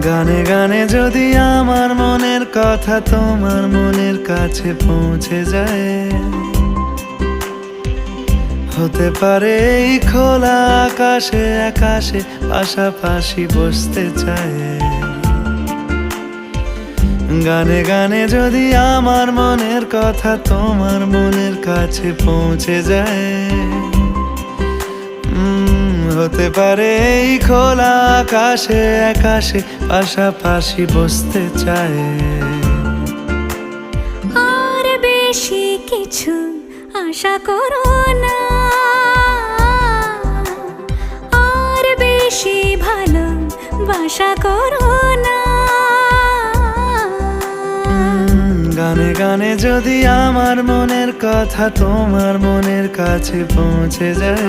গানে গানে যদি আমার মনের কথা তোমার মনের কাছে পৌঁছে যায়, হতে পারে এই খোলা আকাশে আকাশে পাশাপাশি বসতে চায়। গানে গানে যদি আমার মনের কথা তোমার মনের কাছে পৌঁছে যায়, হতে পারে এই খোলা আকাশে আকাশে পাশাপাশি বসতে চায়। আর বেশি কিছু আশা করো না, আর বেশি ভালোবাসা করো না। গানে গানে যদি আমার মনের কথা তোমার মনের কাছে পৌঁছে যায়,